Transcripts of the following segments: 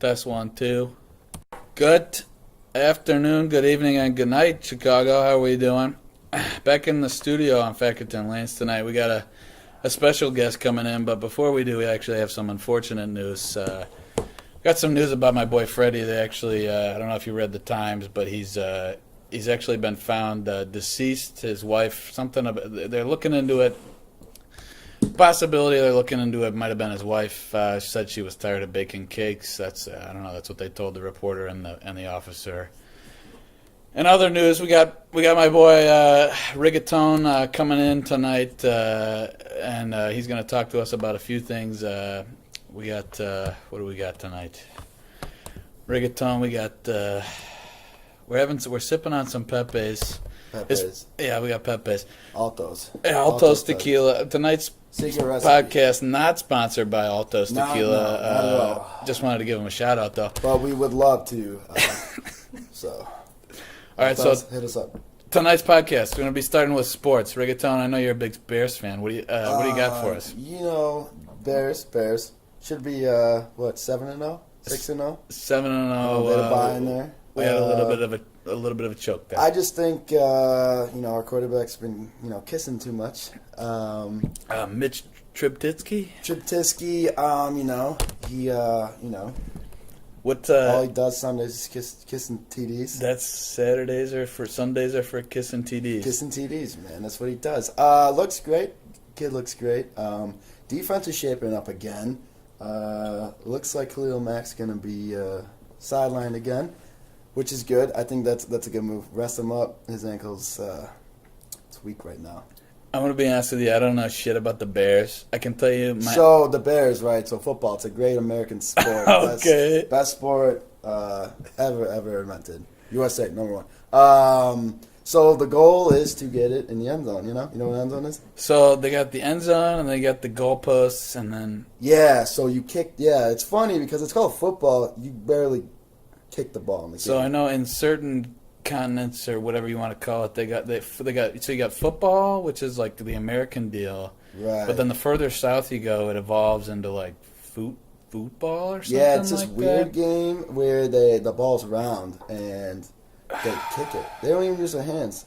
Test 1, 2. Good afternoon, good evening, and good night, Chicago. How are we doing? Back in the studio on Fackerton Lanes tonight. We got a special guest coming in, but before we do, we actually have some unfortunate news. Got some news about my boy Freddie. They actually, I don't know if you read the Times, but he's actually been found deceased. His wife, they're looking into it. Possibility they're looking into it might have been his wife. She said she was tired of baking cakes. That's I don't know. That's what they told the reporter and the officer. In other news, we got my boy Rigatoni coming in tonight, and he's going to talk to us about a few things. We got what do we got tonight? Rigatoni. We got we're sipping on some Pepe's. Pepe's. Yeah, we got Pepe's. Altos. Yeah, Altos Tequila. Tonight's podcast not sponsored by Altos Tequila. No, not at all. Just wanted to give them a shout out though. But we would love to. So. All right, so hit us up. Tonight's podcast, we're going to be starting with sports. Rigatoni, I know you're a big Bears fan. What do you got for us? You know, Bears should be 7-0, 6-0. 7-0. Bit of buy in there. We had a little bit of a choke there. I just think our quarterback's been kissing too much. Mitch Trubisky. He What all he does Sundays is kissing TDs. That's Sundays are for kissing TDs. Kissing TDs, man. That's what he does. Looks great. Kid looks great. Defense is shaping up again. Looks like Khalil Mack's going to be sidelined again, which is good. I think that's a good move. Rest him up. His ankle's it's weak right now. I'm going to be honest with you. I don't know shit about the Bears. I can tell you. So the Bears, right? So football. It's a great American sport. Okay. Best sport ever invented. USA, number one. So the goal is to get it in the end zone. You know what end zone is? So they got the end zone and they got the goalposts and then. Yeah. So you kick. Yeah, it's funny because it's called football. You barely kick the ball in the game. So I know in certain continents or whatever you want to call it, they got so you got football, which is like the American deal, right? But then the further south you go, it evolves into like football or something. Yeah, it's this like weird that. game where the ball's round and they kick it. They don't even use their hands.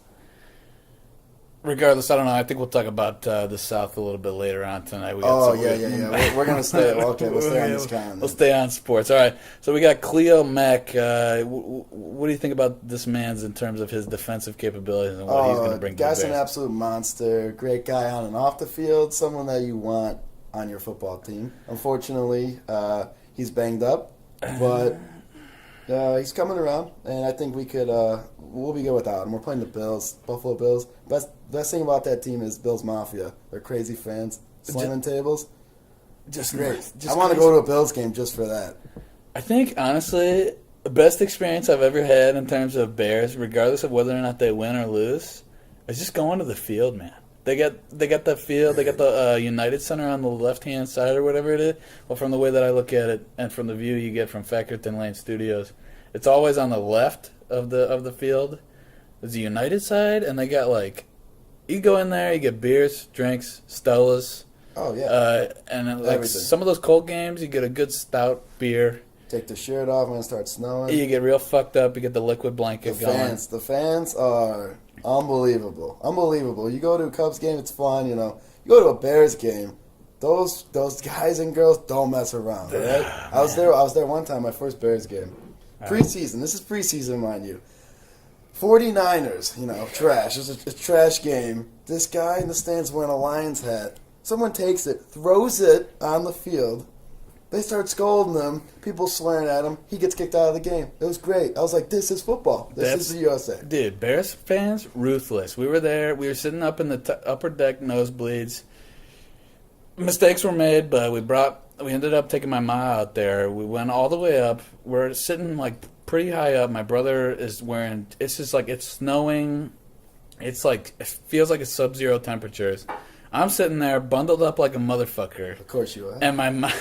Regardless, I don't know. I think we'll talk about the South a little bit later on tonight. Yeah. We're gonna stay. Okay, we'll stay on this kind. We'll stay on sports. All right. So we got Khalil Mack. What do you think about this man's in terms of his defensive capabilities and what he's going to bring to the Bears? Guy's an absolute monster. Great guy on and off the field. Someone that you want on your football team. Unfortunately, he's banged up, but he's coming around, and I think we'll be good without him. We're playing the Bills, Buffalo Bills. Best thing about that team is Bills Mafia. They're crazy fans, slamming tables. Just great. I want to go to a Bills game just for that. I think, honestly, the best experience I've ever had in terms of Bears, regardless of whether or not they win or lose, is just going to the field, man. They got the field. They got the United Center on the left-hand side or whatever it is. Well, from the way that I look at it and from the view you get from Fackerton Lane Studios, it's always on the left of the field. There's the United side, and they got you go in there, you get beers, drinks, Stellas. Oh yeah. And some of those cold games, you get a good stout beer. Take the shirt off when it starts snowing. You get real fucked up. You get the liquid blanket going. The fans are unbelievable. You go to a Cubs game, it's fun. You go to a Bears game, those guys and girls don't mess around. Right? I was there one time, my first Bears game. Preseason. This is preseason, mind you. 49ers, trash. It's a trash game. This guy in the stands wearing a Lions hat. Someone takes it, throws it on the field. They start scolding him. People swearing at him. He gets kicked out of the game. It was great. I was like, this is football. This is the USA. Dude, Bears fans, ruthless. We were there. We were sitting up in the upper deck nosebleeds. Mistakes were made, but we ended up taking my ma out there. We went all the way up. We're sitting pretty high up. My brother is wearing. It's just it's snowing. It feels like it's sub-zero temperatures. I'm sitting there bundled up like a motherfucker. Of course you are. And my ma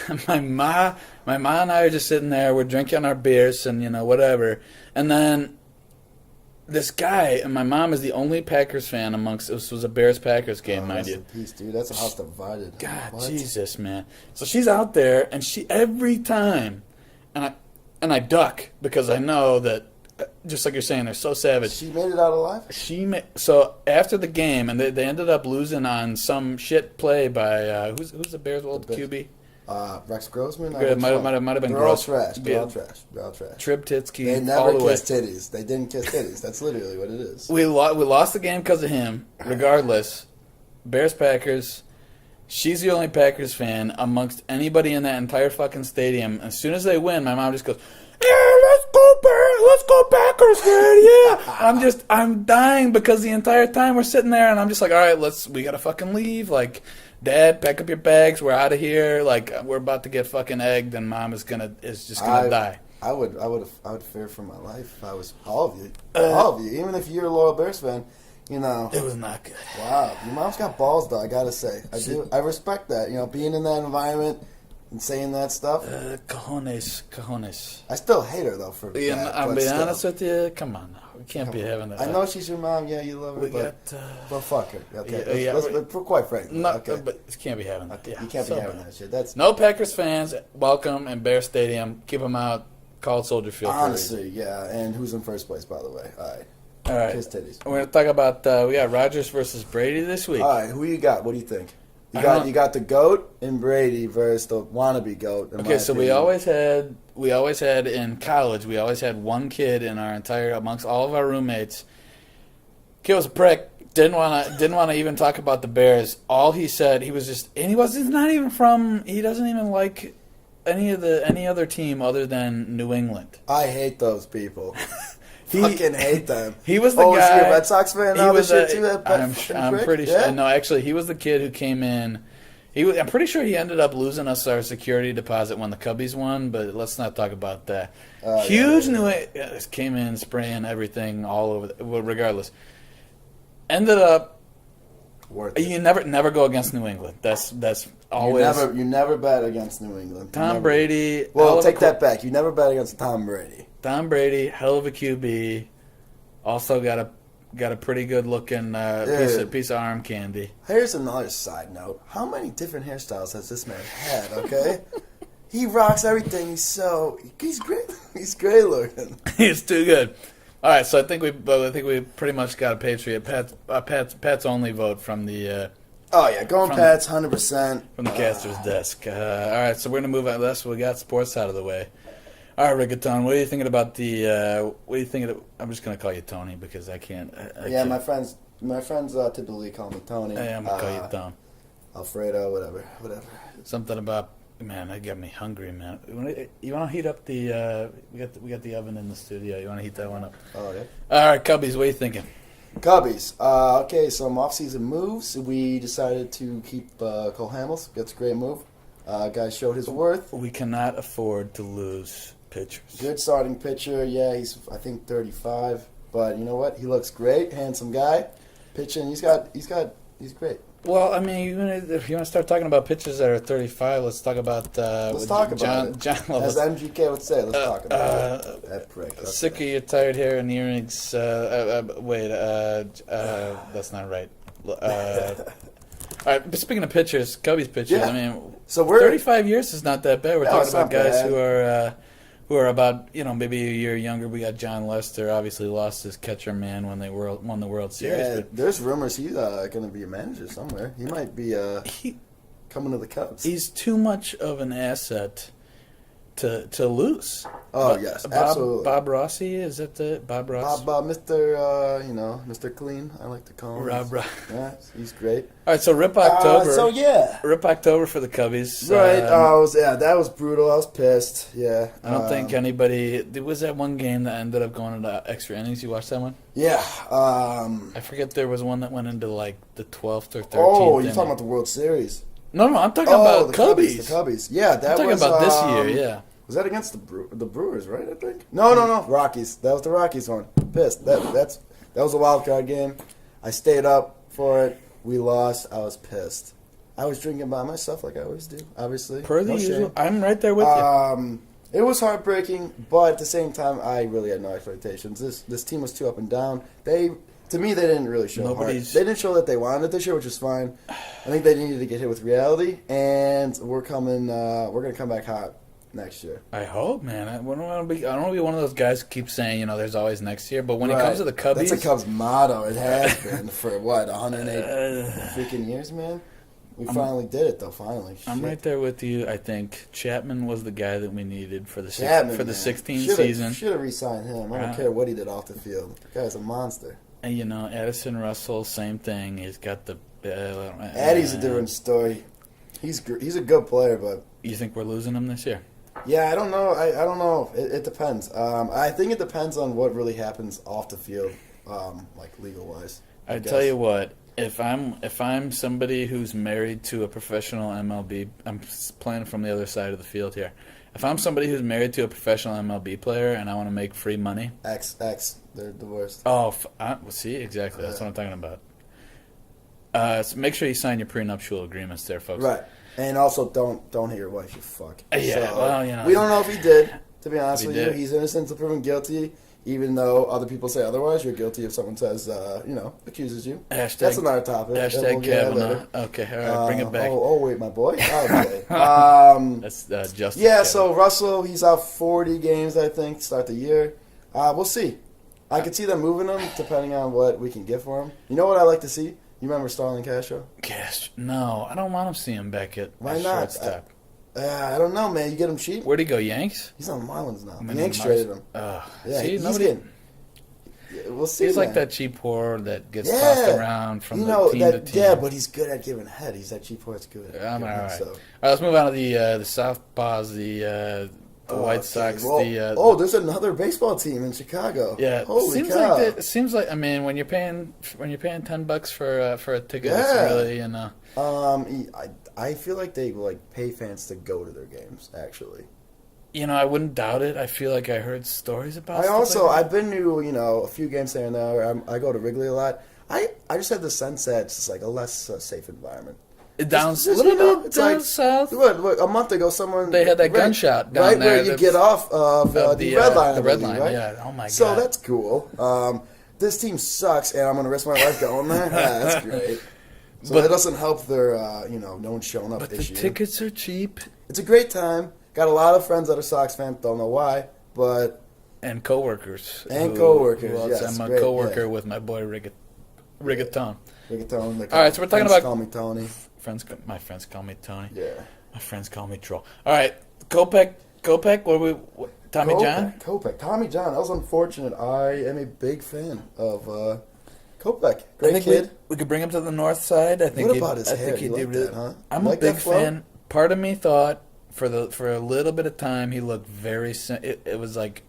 and I are just sitting there. We're drinking our beers and whatever. And then this guy, and my mom is the only Packers fan amongst. This was a Bears-Packers game, mind you. Peace, dude. That's a house divided. God, what? Jesus, man. So she's out there, and every time, and and I duck because I know that, just like you're saying, they're so savage. She made it out alive? So after the game, and they ended up losing on some shit play by, who's the Bears' old QB? Rex Grossman? It might have been They're Gross. all trash. They're all trash. Trib Titsky. They all never the way. kissed titties. They didn't kiss titties. That's literally what it is. We lost the game because of him. Regardless, Bears Packers. She's the only Packers fan amongst anybody in that entire fucking stadium. As soon as they win, my mom just goes, "Yeah, let's go Bears, let's go Packers, man, yeah." I'm dying because the entire time we're sitting there, and I'm just like, all right, we gotta fucking leave. Like, Dad, pack up your bags, we're out of here. Like, we're about to get fucking egged, and Mom is just gonna die. I would fear for my life if I was all of you, even if you're a loyal Bears fan. You know, it was not good. Wow, your mom's got balls, though. I gotta say, I respect that. You know, being in that environment and saying that stuff. Cojones. I still hate her though for Yeah, that. I'll but be still. honest with you. Come on now, we can't be having that. I know she's your mom. Yeah, you love her, but fuck her. Okay, yeah, let's quite frankly. No, okay, but you can't be having that. okay. Yeah, You can't so be having bad. that shit. That's No Packers fans welcome in Bear Stadium. Keep them out. Call it Soldier Field. honestly, yeah. And who's in first place, by the way? All right. Kiss titties. We're gonna talk about we got Rodgers versus Brady this week. All right, who you got? What do you think? You got the GOAT in Brady versus the wannabe GOAT. Okay, so we always had in college, we always had one kid in our amongst all of our roommates. Kid was a prick. Didn't wanna even talk about the Bears. All he said, he doesn't even like any other team other than New England. I hate those people. Fucking hate them. He was the guy. guy. Is he a Red Sox fan? He was shit too. I'm pretty sure. Yeah? No, actually, he was the kid who came in. I'm pretty sure he ended up losing us our security deposit when the Cubbies won. But let's not talk about that. Huge New England came in spraying everything all over. Well, regardless, ended up. Worth it. You never go against New England. That's always. You never bet against New England. Tom Brady. Well, take that back. You never bet against Tom Brady. Tom Brady, hell of a QB. Also got a pretty good looking piece of arm candy. Here's another side note. How many different hairstyles has this man had? Okay, he rocks everything. He's great. He's great looking. He's too good. All right, so I think we pretty much got a Patriot. Pat's only vote from the. Oh yeah, going Pats, 100%. From the caster's desk. All right, so we're gonna move on. We got sports out of the way. All right, Rigatoni, what are you thinking about the? What are you thinking? I'm just gonna call you Tony because I can't. I Yeah, can't. my friends typically call me Tony. Hey, I'm gonna call you Tom. Alfredo, whatever. Something about that got me hungry, man. You want to heat up the? We got the oven in the studio. You want to heat that one up? Oh yeah. All right, Cubbies, what are you thinking? Cubbies. Okay, some off-season moves. We decided to keep Cole Hamels. That's a great move. Guy showed his worth. We cannot afford to lose pitchers. Good starting pitcher. Yeah, he's I think 35, but you know what? He looks great. Handsome guy. Pitching. He's great. Well, I mean, if you want to start talking about pitchers that are 35, let's talk about. Let's talk about it. John As MGK would say, let's talk about it. That prick. Sick of your tired hair and earrings. Wait, that's not right. All right, but speaking of pitchers, Cubbies pitchers. Yeah. I mean, So we're 35 years is not that bad. We're No, talking it's about not guys bad. who are about maybe a year younger. We got John Lester, obviously lost his catcher man when they won the World Series. Yeah, But there's rumors he's going to be a manager somewhere. He might be coming to the Cubs. he's too much of an asset to lose. Oh yes, absolutely. Bob Rossi, is that the Bob Ross? Bob, Mr. Mr. Clean, I like to call him. Rob. Yeah, he's great. All right, so Rip October. Yeah. Rip October for the Cubbies. Right. That was brutal. I was pissed. Yeah. I don't think anybody. There was that one game that ended up going into extra innings. You watched that one? Yeah. I forget there was one that went into like the 12th or 13th. Oh, you're inning. talking about the World Series? No, I'm talking about the Cubbies. The Cubbies. Yeah, that I'm talking was about this year. Yeah. Was that against the Brewers, right? I think. No. Rockies. That was the Rockies one. Pissed. That was a wild card game. I stayed up for it. We lost. I was pissed. I was drinking by myself like I always do. Obviously. Per the No shame. usual. I'm right there with you. It was heartbreaking, but at the same time, I really had no expectations. This team was too up and down. To me, they didn't really show heart. They didn't show that they wanted it this year, which is fine. I think they needed to get hit with reality, and we're coming. We're gonna come back hot. next year. I hope, man. I don't want to be one of those guys who keeps saying, there's always next year. But when it comes to the Cubbies, that's a Cubs motto. It has been for 108 freaking years, man. We finally did it, though. Finally, I'm right there with you. I think Chapman was the guy that we needed for the 16 season. season. Should have re-signed him. I don't care what he did off the field. The guy's a monster. And Addison Russell, same thing. He's got the. Addie's a different story. He's a good player, but you think we're losing him this year? Yeah, I don't know. I don't know. It depends. I think it depends on what really happens off the field, like legal wise. I tell you what. If I'm somebody who's married to a professional MLB, I'm playing from the other side of the field here. If I'm somebody who's married to a professional MLB player and I want to make free money, they're divorced. Oh, see, exactly. That's what I'm talking about. So make sure you sign your prenuptial agreements there, folks. Right, and also don't hit your wife, you fuck. Yeah, so, we don't know if he did. To be honest with you, he's innocent until proven guilty. Even though other people say otherwise, you're guilty if someone says, accuses you. That's another topic. Hashtag Kavanaugh. Okay, all right, bring it back. Oh, wait, my boy. Okay. That's Justice. Yeah, so Russell, he's out 40 games, I think, to start the year. We'll see. I could see them moving him, depending on what we can get for him. You know what I like to see? You remember Starlin Castro? No, I don't want to see him back at Why not? shortstop. I don't know, man. You get him cheap? Where'd he go, Yanks? He's on Marlins now. The Yanks traded him. We'll see. He's like that cheap whore that gets tossed around from team to team. Yeah, but he's good at giving head. He's that cheap whore that's good. I'm all right. All right, let's move on to the Southpaws, the White Sox. Well, there's another baseball team in Chicago. Yeah, holy cow! It seems like when you're paying $10 for a ticket, it's really I feel like they pay fans to go to their games. Actually, I wouldn't doubt it. I feel like I heard stories about. I've been to a few games there and there. I go to Wrigley a lot. I just have the sense that it's like a less safe environment. Down a little bit down south. Look, a month ago, they had that gunshot down right there where you get off of the red line. The red line, right? yeah. Oh my god. So that's cool. This team sucks, and I'm going to risk my life going there. That's great. So that doesn't help their, no one showing up this year. But the tickets are cheap. It's a great time. Got a lot of friends that are Sox fans. Don't know why, but and coworkers. Yes, I'm a coworker with my boy Rigatoni. Rigatoni. All right, so we're talking about. Call me Tony. My friends call me Tony. Yeah. My friends call me Troll. All right, Kopech. Tommy John. Kopech. Tommy John. That was unfortunate. I am a big fan of Kopech. Great kid. We could bring him to the north side. I think. What about his hair? He like did that, huh? I'm a big fan. Part of me thought for a little bit of time he looked very. It was like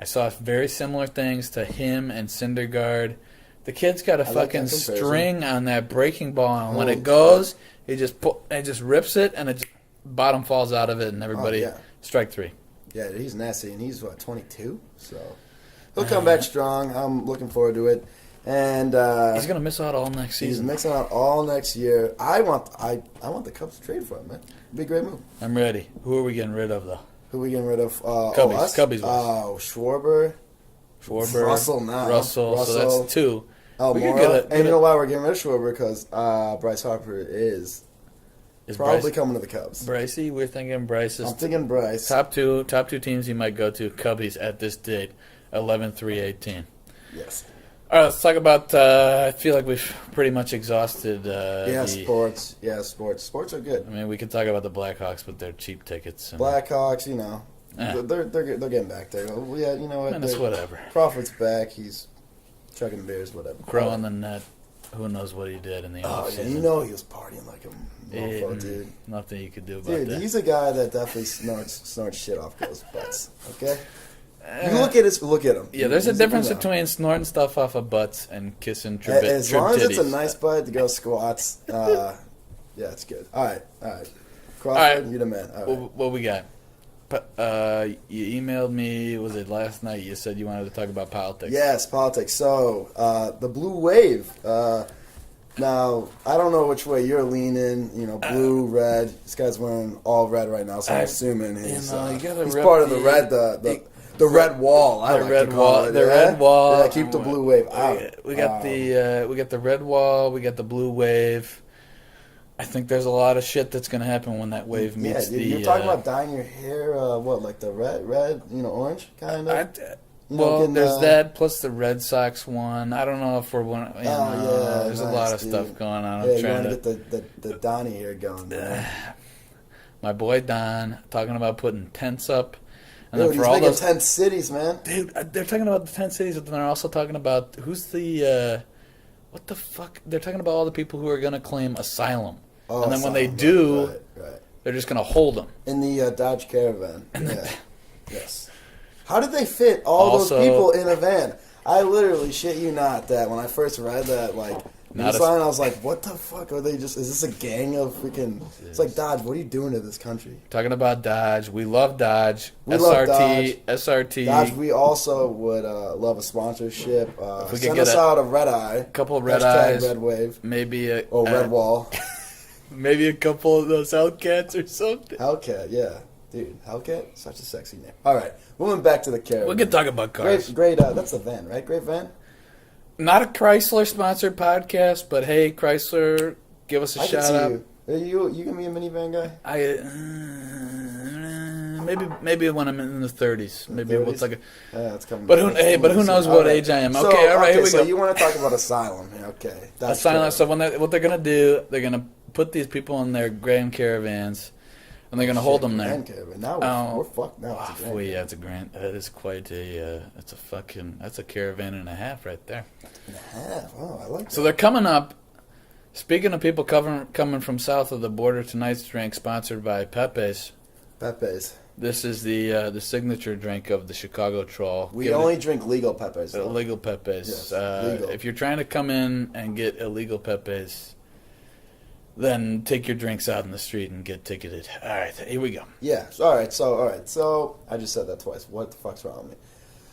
I saw very similar things to him and Syndergaard. The kid's got a fucking string on that breaking ball, and when it goes, he just rips it, and it just, bottom falls out of it, and everybody strike three. Yeah, he's nasty, and he's 22, so he'll come back strong. I'm looking forward to it, and he's gonna miss out all next season. He's missing out all next year. I want the Cubs to trade for him, man. It'd be a great move. I'm ready. Who are we getting rid of though? Who are we getting rid of? Cubbies. Cubbies. Schwarber. Russell now. Russell. So that's two. Almora. And you know why we're getting rid of Schwarber? Because Bryce Harper is probably coming to the Cubs. Brycey? We're thinking Bryce. I'm thinking Bryce. Top two teams he might go to. Cubbies at this date, 11/3/18. Yes. All right, let's talk about. I feel like we've pretty much exhausted. Sports. Yeah, sports. Sports are good. I mean, we could talk about the Blackhawks with their cheap tickets. Blackhawks, they're getting back there. Yeah, you know what? And it's whatever. Crawford's back. He's chugging beers, whatever. Crow on the net. Who knows what he did in the offseason? Yeah, he was partying like a mofo, dude. Nothing you could do about that. Dude, he's a guy that definitely snorts shit off girls' butts. Okay. You look at him. Yeah, there's a difference between snorting stuff off of butts and kissing as long as it's a nice butt, the girl squats. Yeah, it's good. All right. Crawford, you're the man. All right. What we got? You emailed me, was it last night? You said you wanted to talk about politics. Yes, politics. So, the blue wave. Now, I don't know which way you're leaning, blue, red. This guy's wearing all red right now, so I'm assuming he's part of the red, the red wall. I like to call it. The red wall. Yeah, keep the blue wave out. We got the red wall. We got the blue wave. I think there's a lot of shit that's going to happen when that wave meets dude, the... You're talking about dyeing your hair, like the red, orange, kind of? There's that, plus the Red Sox one. I don't know if we're one... there's a lot of stuff going on. I'm trying to get the Donnie here going. My boy Don, talking about putting tents up. And Dude, then for he's all making those 10 cities, man. Dude, they're talking about the 10 cities, but then they're also talking about who's the... what the fuck? They're talking about all the people who are going to claim asylum. Oh, and then when they do, right. they're just going to hold them. In the Dodge Caravan. Yes. How did they fit all those people in a van? I literally shit you not that when I first read that, I was like, what the fuck are they is this a gang of freaking... It's like, Dodge, what are you doing to this country? Talking about Dodge. We love Dodge. SRT. Dodge, we also would love a sponsorship. If we could send get us out a red eye. A couple of red eyes. Red wave. Maybe a... red wall. Maybe a couple of those Hellcats or something. Hellcat, yeah. Dude, Hellcat? Such a sexy name. All right, moving back to the Caravan. We can talk about cars. Great, that's the van, right? Great van? Not a Chrysler-sponsored podcast, but hey, Chrysler, give us a shout out. Are you gonna be a minivan guy? Maybe when I'm in the 30s. Maybe we'll take a... that's coming. But who knows what age I am? Okay, all right, here we go. So you want to talk about asylum? Okay, asylum. So what they're gonna do? They're gonna put these people in their Grand Caravans, and they're gonna hold them there. Grand Caravan. Now we're fucked. Now it's a Grand. That is quite a. That's a caravan and a half right there. And a half. Oh, I like that. So they're coming up. Speaking of people coming from south of the border, tonight's drink sponsored by Pepe's. Pepe's. This is the signature drink of the Chicago Troll. We only drink legal Pepe's. Legal Pepe's. Yes, legal. If you're trying to come in and get illegal Pepe's, then take your drinks out in the street and get ticketed. All right, here we go. Yeah. All right. So I just said that twice. What the fuck's wrong with me?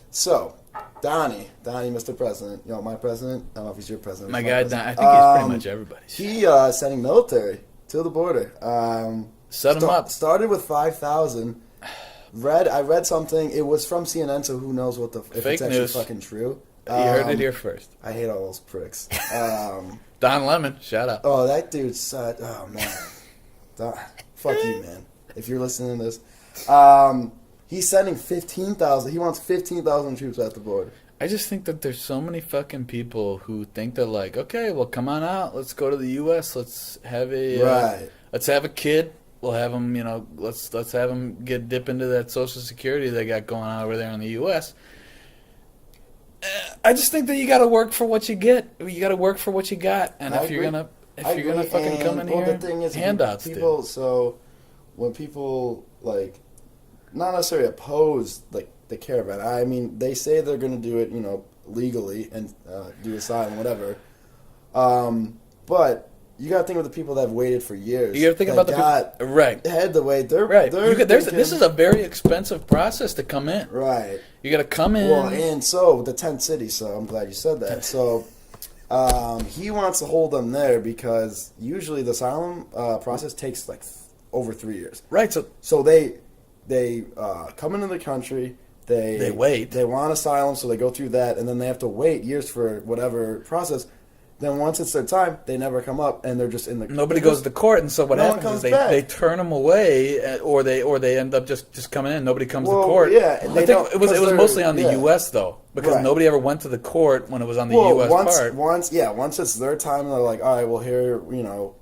So, Donnie, Mr. President. My president. I don't know if he's your president. My guy, Don, I think he's pretty much everybody's. He sending military to the border. Set him up. Started with 5,000. I read something. It was from CNN, so who knows if Fake it's actually news. fucking true. You heard it here first. I hate all those pricks. Don Lemon, shout out. Oh, that dude's such... Oh, man. Fuck you, man. If you're listening to this. He's sending 15,000. He wants 15,000 troops at the border. I just think that there's so many fucking people who think they're like, okay, well, come on out. Let's go to the U.S. Let's have a kid. We'll have him, let's have him dip into that Social Security they got going on over there in the U.S. I just think that you got to work for what you get. You got to work for what you got, and if you're gonna fucking come in here, the thing is, handouts. People, so when people not necessarily oppose the caravan. I mean, they say they're going to do it, legally and do asylum, whatever. But you got to think of the people that have waited for years. You got to think about the people, right? Had to wait. They're right. This is a very expensive process to come in. Right. You got to come in. Well, and so the 10 cities. So I'm glad you said that. So he wants to hold them there because usually the asylum process takes over 3 years. Right. So they come into the country. They wait. They want asylum, so they go through that, and then they have to wait years for whatever process. Then once it's their time, they never come up, and they're just in the... Nobody goes to court, and so what happens is they turn them away, or they end up just coming in. Nobody comes to court. Yeah, I think it was mostly on the U.S., though, because nobody ever went to the court when it was on the U.S. part. Once it's their time, and they're like, all right, well, here,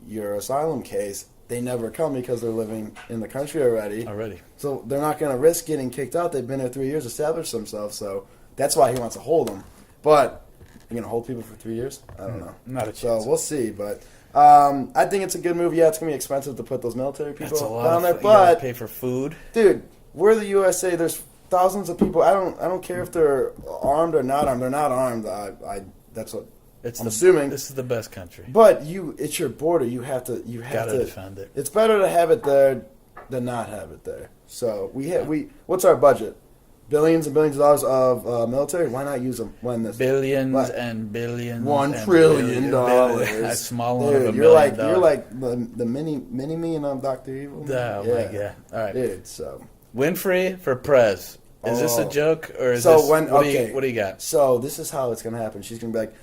your asylum case, they never come because they're living in the country already. So they're not going to risk getting kicked out. They've been there 3 years, established themselves, so that's why he wants to hold them. But... You're going to hold people for 3 years? I don't know. Not a chance. So we'll see. But I think it's a good move. Yeah, it's going to be expensive to put those military people down there. But you pay for food. Dude, we're the USA. There's thousands of people. I don't care if they're armed or not armed. They're not armed. That's what I'm assuming. This is the best country. But it's your border. You have to defend it. It's better to have it there than not have it there. So what's our budget? Billions and billions of dollars of military. Why not use them when this billions and billions? $1 trillion. That's small one of you're like the mini me and Dr. Evil. Oh my god! All right, dude. So Winfrey for Prez. Is this a joke or is So this when- what okay. do you got? So this is how it's gonna happen. She's gonna be like,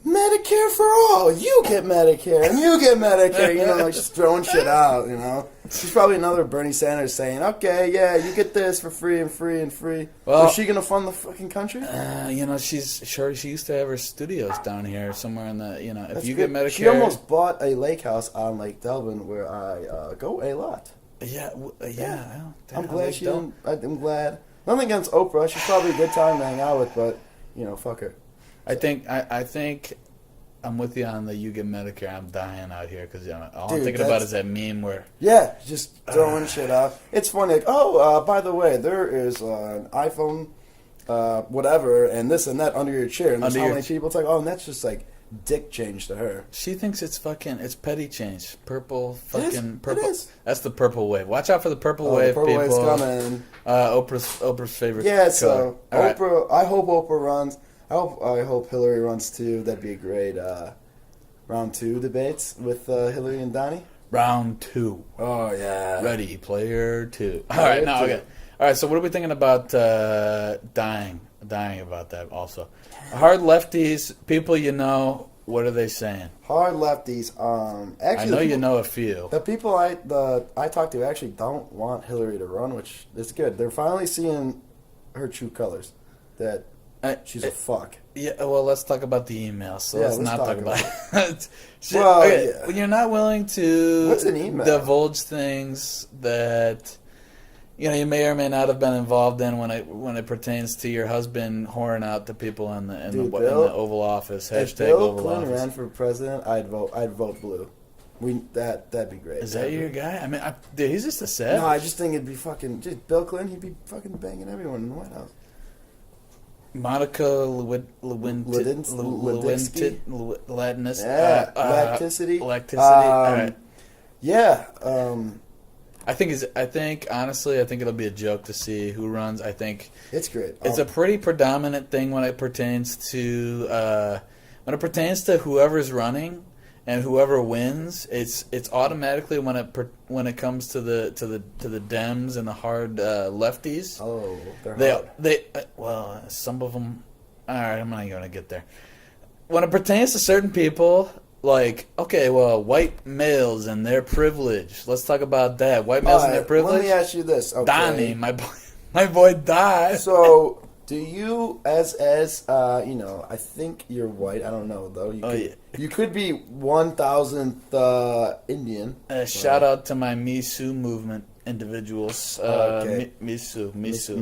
Medicare for all. You get Medicare and you get Medicare. You know, like just throwing shit out. You know, she's probably another Bernie Sanders saying, okay, yeah, you get this for free and free and free. Well, is she gonna fund the fucking country? You know, she used to have her studios down here somewhere in the, you know, if That's you good. get Medicare. She almost bought a lake house on Lake Delvin where I go a lot. Yeah, well, I'm glad she didn't. I'm glad. Nothing against Oprah. She's probably a good time to hang out with, but you know, fuck her. I think I'm with you on the you get Medicare. I'm dying out here because all I'm thinking about is that meme where just throwing shit out. It's funny. Like, by the way, there is an iPhone, whatever, and this and that under your chair. And there's how many people? It's like, and that's just like dick change to her. She thinks it's petty change. Purple. It is. That's the purple wave. Watch out for the purple wave, the purple people. wave's coming. Oprah's favorite. Yeah, so color. Oprah. Right. I hope Oprah runs. I hope Hillary runs too. That'd be a great round 2 debates with Hillary and Donnie. Round 2. Oh yeah. Ready, player 2. All right, now okay. All right, so what are we thinking about dying about that also? Hard lefties, people you know, what are they saying? Hard lefties. Actually, I know you know a few. The people I talk to actually don't want Hillary to run, which is good. They're finally seeing her true colors. That she's a fuck. Yeah, well, let's talk about the emails. So let's not talk about it. Well, okay, when you're not willing to What's an email? divulge things that you may or may not have been involved in when it pertains to your husband whoring out the people in the Oval Office. If Bill Clinton ran for president, I'd vote blue. That'd be great. Is that your guy? I mean, dude, he's just a savage. No, I just think it'd be fucking Bill Clinton. He'd be fucking banging everyone in the White House. Monica Lewinsky. Lacticity. All right. Yeah. I think honestly, it'll be a joke to see who runs. I think it's great. It's a pretty predominant thing when it pertains to whoever's running and whoever wins. It's automatically when it comes to the Dems and the hard lefties. Oh, they're hard. Some of them. All right, I'm not going to get there. When it pertains to certain people. Like, okay, well, white males and their privilege. Let's talk about that. White males and their privilege. Let me ask you this. Okay. Donnie, my boy Don. So, do you, as I think you're white. I don't know, though. You could be 1,000th Indian. Shout out to my Me Too movement individuals. Okay. Me Too. Me so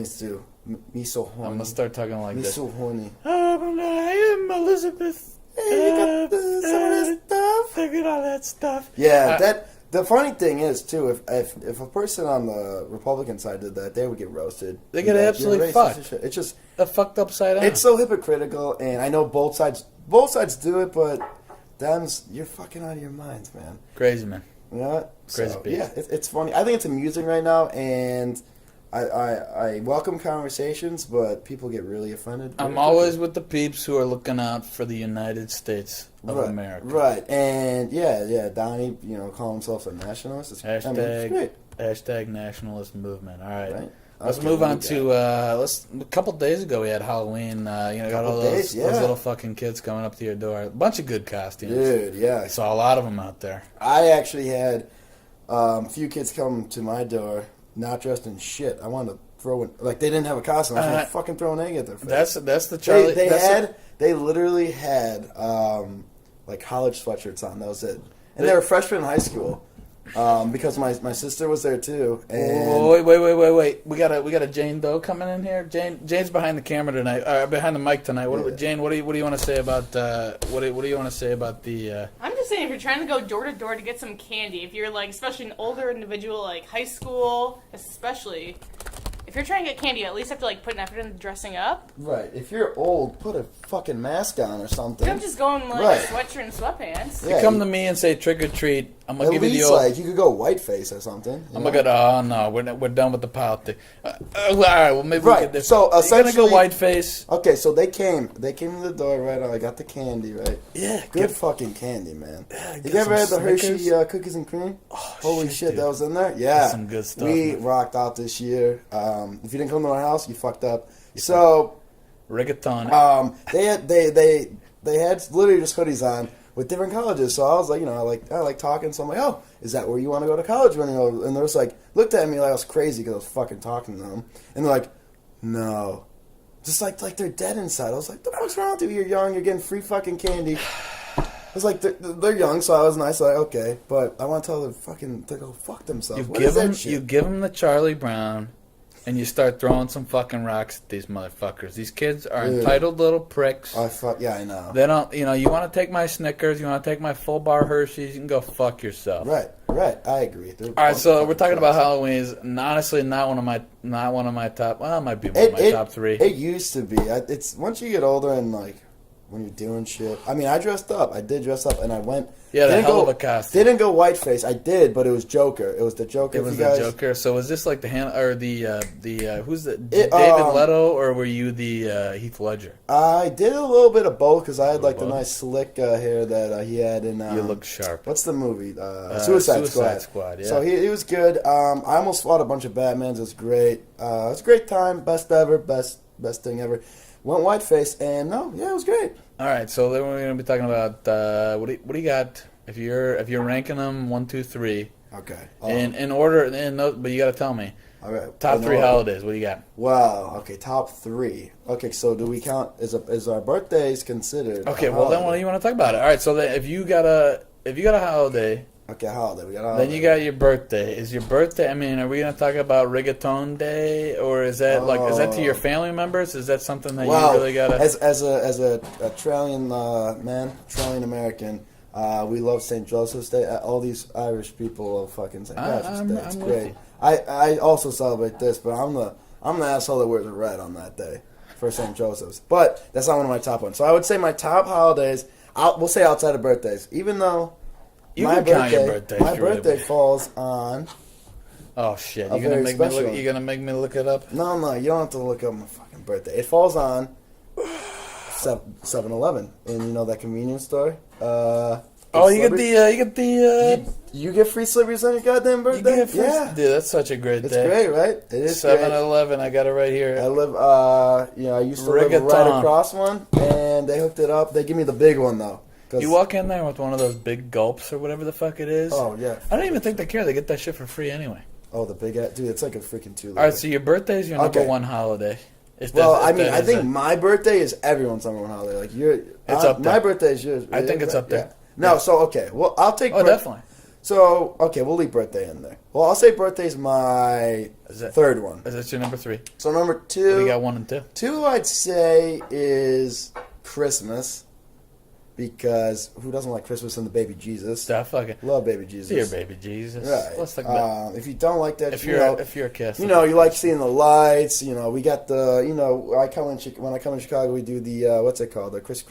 horny. I'm going to start talking like Me this. so horny. I am Elizabeth. Hey, you got some of that stuff? I got all that stuff. Yeah, the funny thing is, too, if a person on the Republican side did that, they would get roasted. They get absolutely fucked. It's just... fucked upside down. It's so hypocritical, and I know both sides do it, but you're fucking out of your minds, man. Crazy, man. You know what? Crazy beast. Yeah, it's funny. I think it's amusing right now, and... I welcome conversations, but people get really offended. I'm always with the peeps who are looking out for the United States of America. Right, and yeah, Donnie, calling himself a nationalist. It's great. Hashtag nationalist movement. All right. Let's Okay, move on to a couple days ago we had Halloween. Got all those little fucking kids coming up to your door. A bunch of good costumes. Dude, yeah. I saw a lot of them out there. I actually had a few kids come to my door. Not dressed in shit. I wanted to throw in, they didn't have a costume. I was going to fucking throw an egg at their face. That's the Charlie. They literally had college sweatshirts on. That was it. And they were freshmen in high school. Because my sister was there too. And wait! We got a Jane Doe coming in here. Jane's behind the camera tonight, behind the mic tonight. Jane, what do you want to say about what do you want to say about the? I'm just saying, if you're trying to go door to door to get some candy, if you're especially an older individual, like high school, especially. If you're trying to get candy, you at least have to put an effort into dressing up. Right. If you're old, put a fucking mask on or something. Don't just go in a sweatshirt and sweatpants. You come to me and say trick or treat. I'm gonna give you the old. You could go whiteface or something. I'm gonna go. Oh no, we're done with the politics. All right. Well, maybe we could. So essentially, you're gonna go whiteface. Okay, so they came to the door. Right. I got the candy. Right. Yeah. Good fucking candy, man. Yeah, you ever had the Hershey cookies and cream? Oh, Holy shit, dude. that was in there. Yeah. That's some good stuff. We man. rocked out this year. If you didn't come to my house, you fucked up. So Rigatoni. they had literally just hoodies on with different colleges. So I was like, I like talking. So I'm like, oh, is that where you want to go to college? When and they're just like, looked at me like I was crazy because I was fucking talking to them. And they're like, no. Just like they're dead inside. I was like, what's wrong with you? You're young. You're getting free fucking candy. I was like, they're young, so I was nice. Like, okay, but I want to tell them to go fuck themselves. You give them the Charlie Brown, and you start throwing some fucking rocks at these motherfuckers. These kids are entitled little pricks. Yeah, I know. They don't, you want to take my Snickers, you want to take my full bar Hershey's, you can go fuck yourself. Right. I agree. All right, so we're talking about Halloween. Honestly, not one of my top. Well, it might be one of my top three. It used to be. It's once you get older and like when you're doing shit. I mean, I dressed up. I did dress up, and I went. Yeah, the hell of a costume. Didn't go whiteface. I did, but it was Joker. It was the Joker. It was the Joker. So was this like who's the David Leto, Leto, or were you the Heath Ledger? I did a little bit of both because I had like the nice slick hair that he had in. You look sharp. What's the movie? Suicide Squad. Yeah. So he was good. I almost fought a bunch of Batmans. It was great. It was a great time. Best ever. Best thing ever. Went whiteface, and it was great. All right, so then we're gonna be talking about what do you got? If you're ranking them 1, 2, 3. Okay. In order, but you got to tell me. All right. Top 3 holidays. What do you got? Wow. Okay. Top 3. Okay. So do we count? Is our birthdays considered? Okay. Well, then what do you want to talk about it? All right. So then if you got a holiday. Okay, holiday. We got a holiday. Then you got your birthday. Is your birthday? I mean, are we gonna talk about Rigatoni Day, or is that is that to your family members? Is that something that you really gotta? As a Australian man, Australian American, we love St. Joseph's Day. All these Irish people love fucking St. Joseph's Day. It's great. I also celebrate this, but I'm the asshole that wears red on that day for St. Joseph's. But that's not one of my top ones. So I would say my top holidays. We'll say outside of birthdays, even though. My birthday falls on. Oh shit! You're gonna make me look it up? No, you don't have to look up my fucking birthday. It falls on 7-Eleven, and that convenience store. You get free slippers on your goddamn birthday. Yeah, dude, that's such a great day. It's great, right? It is 7-Eleven. I got it right here. I live. I used to live right across one, and they hooked it up. They give me the big one though. You walk in there with one of those big gulps or whatever the fuck it is. Oh, yeah. I don't even think they care. They get that shit for free anyway. Oh, the big ass. Dude, it's like a freaking 2 All right, so your birthday is your number one holiday. I think my birthday is everyone's number one holiday. Like, it's up there. My birthday is yours. I think it's up there. Yeah. No, so, okay. Well, I'll take... definitely. So, okay, we'll leave birthday in there. Well, I'll say birthday's my third one. Is that your number 3? So, number 2... We got 1 and 2. 2, I'd say, is Christmas. Because who doesn't like Christmas and the baby Jesus? Love baby Jesus. Dear baby Jesus. Right. Let's talk about if you don't like that, if you're a Catholic, you like seeing the lights. We got the when I come in Chicago, we do the what's it called? The Chris.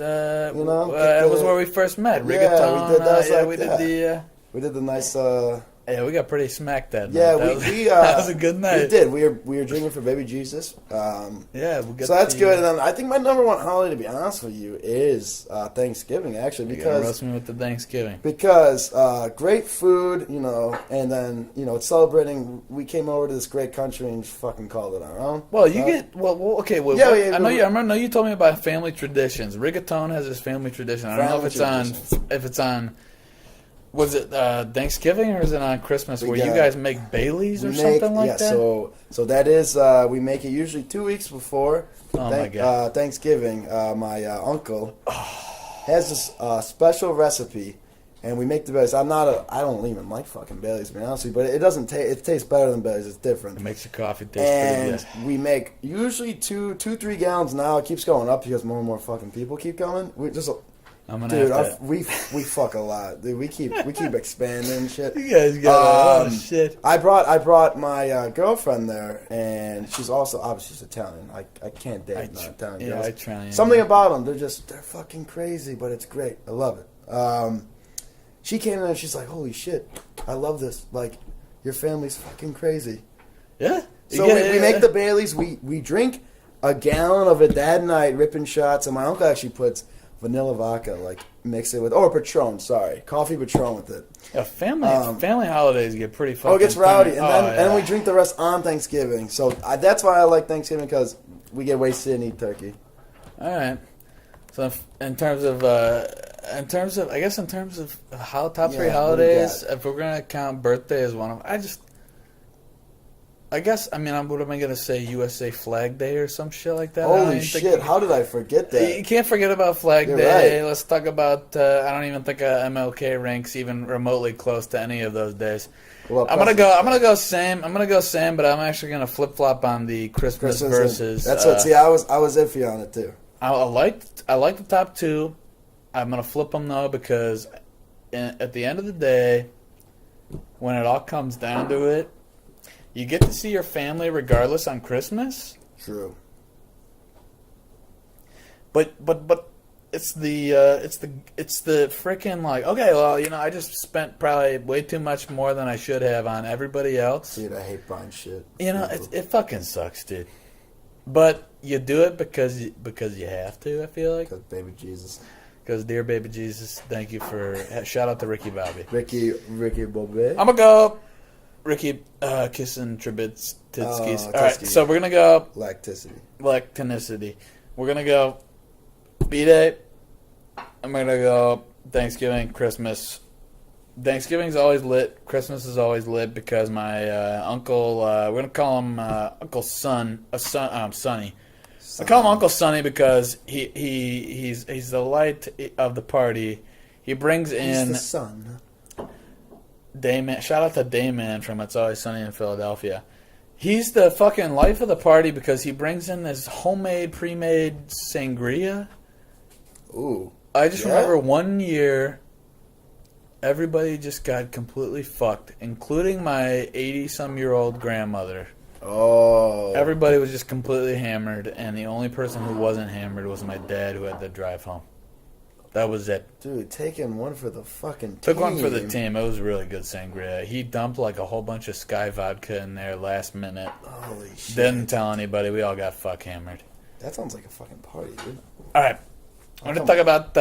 It was where we first met. Rigatoni. We did that. We did the nice. Yeah, we got pretty smacked that night. Yeah, that was a good night. We did. We were drinking for baby Jesus. So that's good. And then I think my number one holiday, to be honest with you, is Thanksgiving. Actually, because roast me with the Thanksgiving. Because great food, and then it's celebrating. We came over to this great country and just fucking called it our own. Well, okay. Well, I know you told me about family traditions. Rigatoni has his family tradition. I don't know if it's on. Was it Thanksgiving or is it on Christmas where you guys make Baileys or something like that? So that is we make it usually 2 weeks before Thanksgiving. My uncle has this special recipe, and we make the Baileys. I don't even like fucking Baileys, to be honest with you, but it doesn't taste. It tastes better than Baileys. It's different. It makes your coffee taste pretty good. And we make usually 3 gallons now. It keeps going up because more and more fucking people keep coming. We fuck a lot. Dude, we keep expanding shit. You guys got a lot of shit. I brought my girlfriend there, and she's also obviously she's Italian. I can't date not Italian girls. Italian. Something about them, they're fucking crazy, but it's great. I love it. She came in and she's like, "Holy shit, I love this! Like, your family's fucking crazy." Yeah. So we make the Baileys. We drink a gallon of it that night, ripping shots, and my uncle actually puts vanilla vodka, like mix it with, or Patron, sorry. Coffee Patron with it. Yeah, family holidays get pretty fucking. Oh, it gets rowdy, and funny. then we drink the rest on Thanksgiving. So that's why I like Thanksgiving, because we get wasted and eat turkey. All right. So in terms of how top three holidays, if we're gonna count birthday as one of, what am I gonna say? USA Flag Day or some shit like that? Holy shit! How did I forget that? You can't forget about Flag You're Day. right. Let's talk about. I don't even think MLK ranks even remotely close to any of those days. Well, I'm gonna go same, but I'm actually gonna flip flop on the Christmas versus. That's what. See, I was iffy on it too. I like the top two. I'm gonna flip them though, because at the end of the day, when it all comes down to it, you get to see your family regardless on Christmas. True. But it's the freaking like, okay, well, I just spent probably way too much more than I should have on everybody else. Dude, I hate buying shit. It fucking sucks, dude. But you do it because you have to. I feel like. Because baby Jesus. Because dear baby Jesus, thank you for shout out to Ricky Bobby. Ricky Bobby. I'm gonna go Ricky kissing Tribits Titskis. All right, so we're gonna go lacticity. We're gonna go B-Day. I'm gonna go Thanksgiving, Christmas. Thanksgiving's always lit. Christmas is always lit because my uncle. We're gonna call him Uncle Sonny. I call him Uncle Sonny because he's the light of the party. He brings in the sun. Dayman. Shout out to Dayman from It's Always Sunny in Philadelphia. He's the fucking life of the party because he brings in this homemade, pre-made sangria. Ooh. I just remember one year, everybody just got completely fucked, including my 80-some-year-old grandmother. Oh. Everybody was just completely hammered, and the only person who wasn't hammered was my dad, who had to drive home. That was it. Dude, taking one for the fucking team. Took one for the team. It was really good sangria. He dumped like a whole bunch of Sky vodka in there last minute. Holy shit. Didn't tell anybody. We all got fuck hammered. That sounds like a fucking party, dude. All right. I'm going to talk about...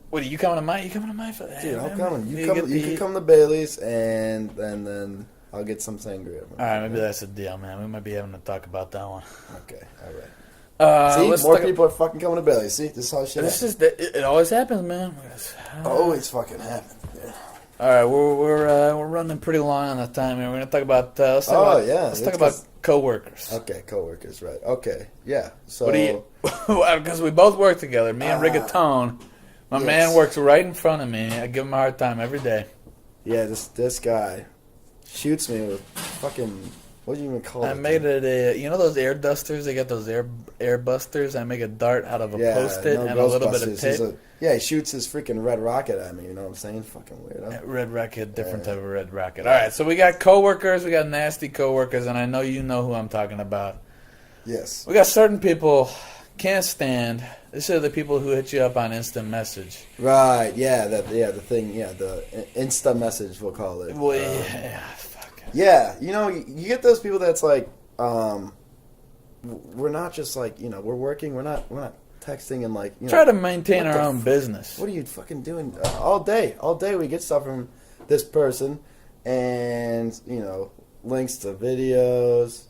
what, are you coming to my... You coming to my... Dude, I'm coming. You can come to Bailey's, and then I'll get some sangria. All right, maybe that's a deal, man. We might be having to talk about that one. Okay, all right. See, more people are fucking coming to Bailey's. See, this is how shit happens. It always happens, man. Always fucking happens, dude. All right, we're running pretty long on the time here. We're going to talk about... let's talk about coworkers. Okay, coworkers, right. Okay, yeah. So what do you... Because we both work together. Me and Rigatoni. My man works right in front of me. I give him a hard time every day. Yeah, this guy shoots me with fucking... What do you even call it? I made it a... those air dusters? They got those air busters. I make a dart out of a Post-it and a little bit of tape. He shoots his freaking red rocket at me. You know what I'm saying? Fucking weirdo. Red rocket, different type of red rocket. All right, so we got coworkers. We got nasty coworkers, and I know you know who I'm talking about. Yes. We got certain people can't stand. These are the people who hit you up on instant message. Right. Yeah. The thing. Yeah. The Insta message, we'll call it. Well, yeah. Fuck. Yeah. You get those people that's like, we're not just like, we're working. We're not texting and like. Try to maintain our own business. What are you fucking doing all day? All day we get stuff from this person, and links to videos.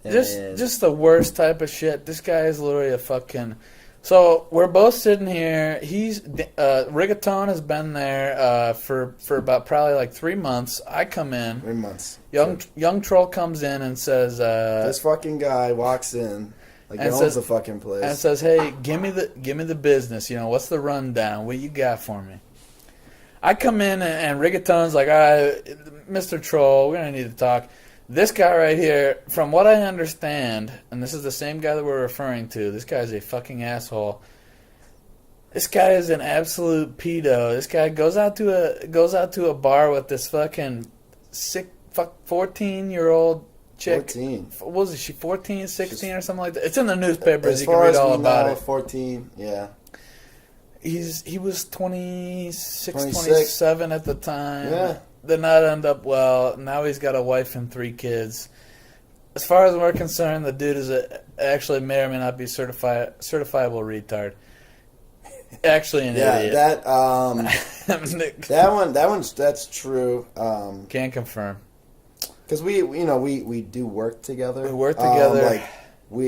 Just the worst type of shit. This guy is literally a fucking... So, we're both sitting here. Rigatoni has been there for about probably like 3 months. I come in. 3 months. Young troll comes in and says... this fucking guy walks in like he owns the fucking place. And says, hey, give me the business. What's the rundown? What you got for me? I come in and Rigatoni's like, all right, Mr. Troll, we're going to need to talk. This guy right here, from what I understand, and this is the same guy that we're referring to, this guy's a fucking asshole. This guy is an absolute pedo. This guy goes out to a bar with this fucking 14-year-old chick. 14. What was it? She 14, 16 or something like that? It's in the newspapers. You can read all about it. 14, yeah. He was 26, 27 at the time. Yeah. Did not end up well. Now he's got a wife and 3 kids. As far as we're concerned, the dude is actually may or may not be certifiable retard. actually an idiot. That's true. Can't confirm. Because we do work together. We work together.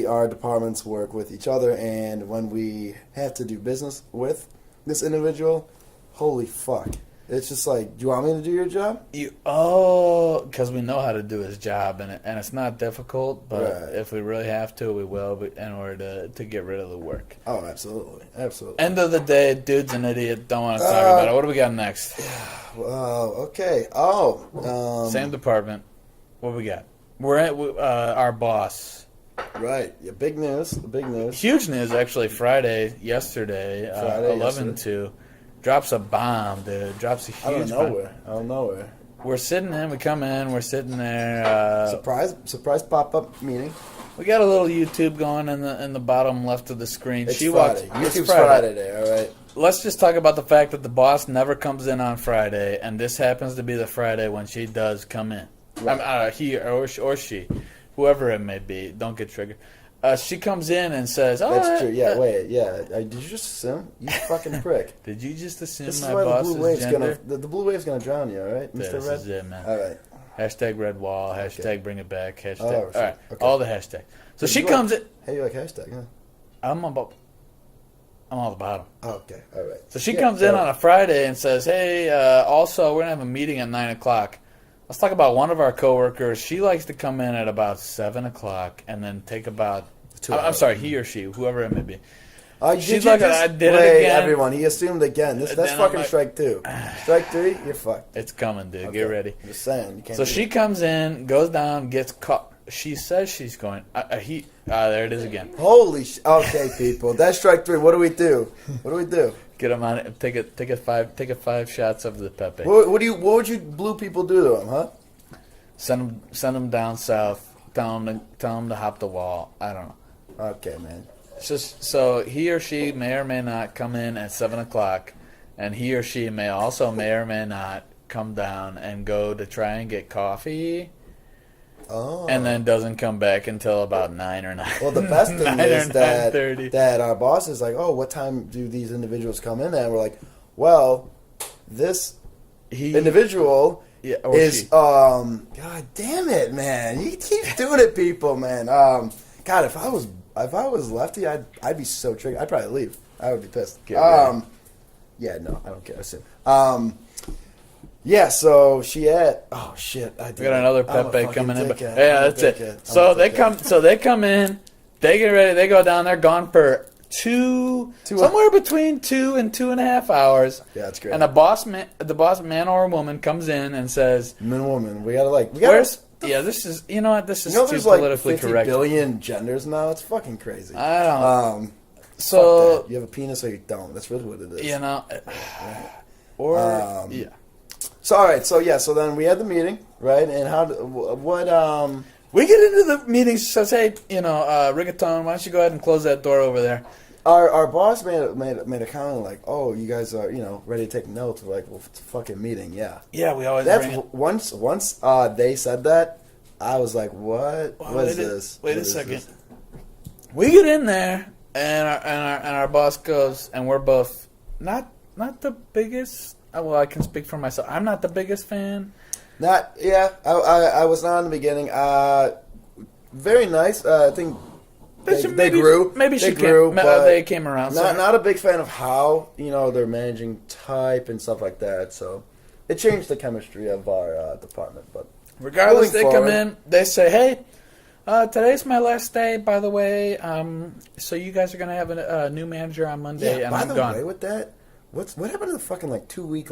Our departments work with each other, and when we have to do business with this individual, holy fuck. It's just like, do you want me to do your job? Because we know how to do his job, and it's not difficult, but Right. if we really have to, we will in order to get rid of the work. Oh, absolutely. Absolutely. End of the day, dude's an idiot. Don't want to talk about it. What do we got next? Okay. Same department. What do we got? We're at our boss. Right. Yeah, big news. Huge news, actually. Yesterday, 11/2, drops a bomb, dude. Drops a huge bomb. Out of nowhere. We come in, we're sitting there. Surprise pop-up meeting. We got a little YouTube going in the bottom left of the screen. It's Friday. YouTube's Friday day, all right? Let's just talk about the fact that the boss never comes in on Friday, and this happens to be the Friday when she does come in. Right. He or she, whoever it may be. Don't get triggered. She comes in and says, "Oh, that's true." Yeah, wait, yeah. Did you just assume? You fucking prick. Did you just assume this is my why boss's gender? The blue wave's gonna drown you, all right, Mr. This Red? is it, man. All right. Hashtag red wall. Hashtag bring it back. Hashtag. Oh, all right. okay. All the hashtags. So she you comes in. Hey, you like hashtag, huh? I'm on the bottom. Oh, okay. All right. So she comes in on a Friday and says, "Hey, also we're gonna have a meeting at 9:00. Let's talk about one of our coworkers. She likes to come in at about 7:00 and then take about 2 hours. I'm sorry, he or she, whoever it may be. She's like, I did it again. Everyone, he assumed again. That's fucking strike 2. Strike 3, you're fucked. It's coming, dude. Okay. Get ready. I'm just saying. You can't So she comes in, goes down, gets caught. She says she's going. There it is again. Holy okay, people. That's strike 3. What do we do? Get him on it. Take it 5 shots of the Pepe. What would you blue people do to him, huh? Send him down south. Tell him to hop the wall. I don't know. Okay, man. So he or she may or may not come in at 7:00, and he or she may or may not come down and go to try and get coffee. Oh. And then doesn't come back until about 9 or 9. Well, the best thing is that our boss is like, "Oh, what time do these individuals come in at?" And we're like, "Well, this individual is she. God damn it, man! You keep doing it, people, man. God, if I was lefty, I'd be so triggered. I'd probably leave. I would be pissed. Yeah, no, I don't care. Yeah, so she had. Oh shit! We got another Pepe coming in. Yeah, that's it. So they come in. They get ready. They go down. They're gone for somewhere between 2 and 2.5 hours. Yeah, that's great. And the boss man or woman comes in and says, "Man, woman, we gotta." This is too there's politically like 50 correct. billion genders now. It's fucking crazy. I don't. So you have a penis or you don't. That's really what it is. Yeah. So all right. So then we had the meeting, right? And we get into the meeting. She says, "Hey, Rigatoni, why don't you go ahead and close that door over there?" Our boss made a comment like, "Oh, you guys are ready to take notes." We're like, "Well, it's a fucking meeting, yeah." Yeah, we always. Once they said that, I was like, "What? What is this?" Wait a second. We get in there, and our boss goes, and we're both not the biggest. Well, I can speak for myself. I'm not the biggest fan. I was not in the beginning. Very nice. I think they grew. Maybe they grew. They came around. Not a big fan of how they're managing type and stuff like that. So it changed the chemistry of our department. But regardless, they come in. They say, "Hey, today's my last day. By the way, so you guys are gonna have a new manager on Monday, and I'm gone." By the way, with that. What happened to the fucking 2 week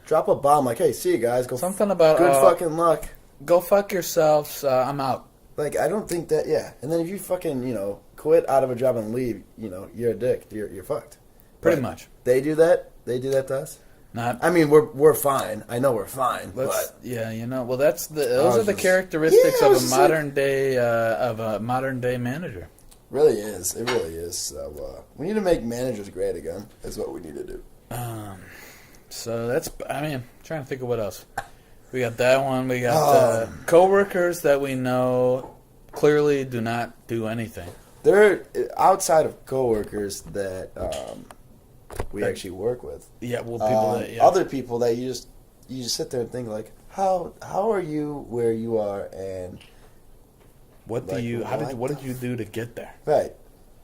drop a bomb like, hey, see you guys, go something about good fucking luck, go fuck yourselves, I'm out. Like I don't think that and then if you fucking quit out of a job and leave, you're a dick, you're fucked. Pretty much. They do that to us. Not. I mean we're fine. I know we're fine. But well that's those are the characteristics of a modern day manager. Really is. It really is. So we need to make managers great again. That's what we need to do. So that's. Trying to think of what else. We got that one. We got coworkers that we know clearly do not do anything. They're outside of coworkers that we actually work with. Yeah, well, people that Other people that you just sit there and think like, how are you where you are, and what do like, you what did you do to get there? right?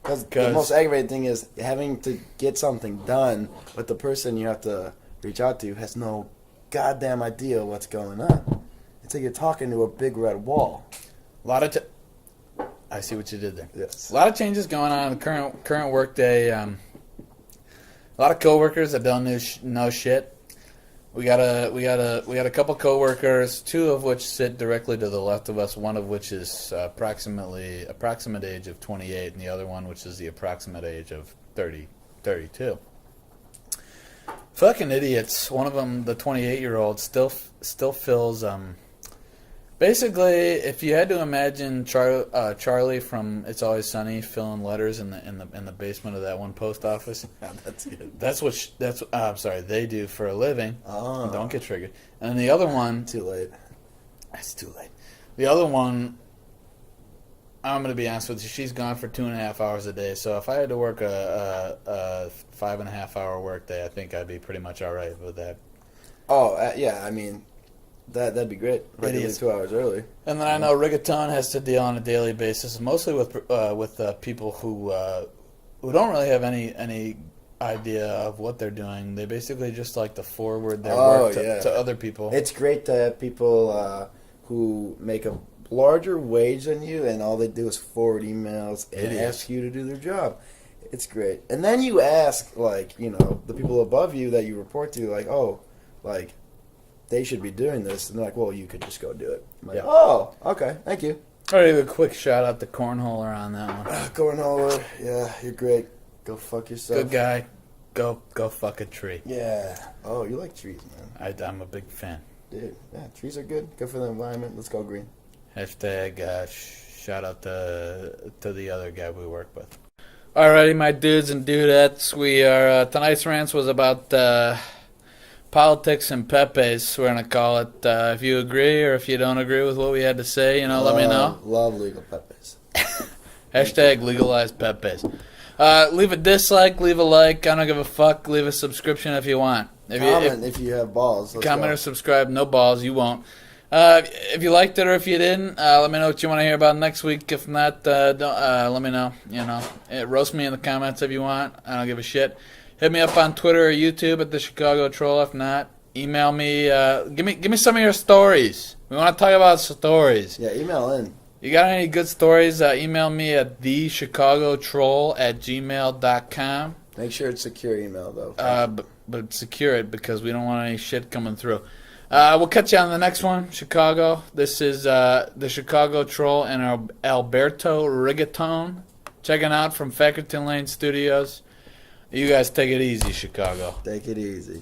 Because the most aggravating thing is having to get something done, but the person you have to reach out to has no goddamn idea what's going on. It's like you're talking to a big red wall. A lot of I see what you did there. Yes. A lot of changes going on in the current workday. A lot of coworkers that don't know shit. We got a couple coworkers, two of which sit directly to the left of us. One of which is approximate age of 28, and the other one which is the approximate age of 32. Fucking idiots. One of them, the 28-year-old, still feels. Basically, if you had to imagine Charlie from It's Always Sunny filling letters in the basement of that one post office, That's good. that's what I'm sorry, they do for a living. Oh. Don't get triggered. And the other one, Too late. it's too late. The other one, I'm going to be honest with you, she's gone for 2.5 hours a day. So if I had to work a 5.5 hour work day, I think I'd be pretty much all right with that. Oh yeah, I mean. That'd be great. Right, It is. 2 hours early. And then I know Rigatoni has to deal on a daily basis, mostly with people who don't really have any idea of what they're doing. They basically just like to forward their work to other people. It's great to have people who make a larger wage than you, and all they do is forward emails and ask you to do their job. It's great. And then you ask, like, the people above you that you report to, like, oh, like, they should be doing this. And they're like, well, you could just go do it. I'm like, oh, okay, thank you. All right, a quick shout out to Cornholer on that one. Cornholer, yeah, you're great. Go fuck yourself. Good guy. Go fuck a tree. Yeah. Oh, you like trees, man. I'm a big fan. Dude, yeah, trees are good. Good for the environment. Let's go green. Hashtag shout out to the other guy we work with. Alrighty, my dudes and dudettes. We are tonight's rants was about Politics and Pepe's, we're going to call it. If you agree or if you don't agree with what we had to say, let me know. Love legal Pepe's. Hashtag legalize Pepe's. Leave a dislike, leave a like, I don't give a fuck. Leave a subscription if you want. If you have balls. Comment or subscribe, no balls, you won't. If you liked it or if you didn't, let me know what you want to hear about next week. If not, don't, let me know. Roast me in the comments if you want. I don't give a shit. Hit me up on Twitter or YouTube at the Chicago Troll. If not, email me. Give me some of your stories. We want to talk about stories. Yeah, email in. You got any good stories? Email me at thechicagotroll@gmail.com. Make sure it's secure email though. But secure it because we don't want any shit coming through. We'll catch you on the next one, Chicago. This is the Chicago Troll and Alberto Rigatoni. Checking out from Fackerton Lane Studios. You guys take it easy, Chicago. Take it easy.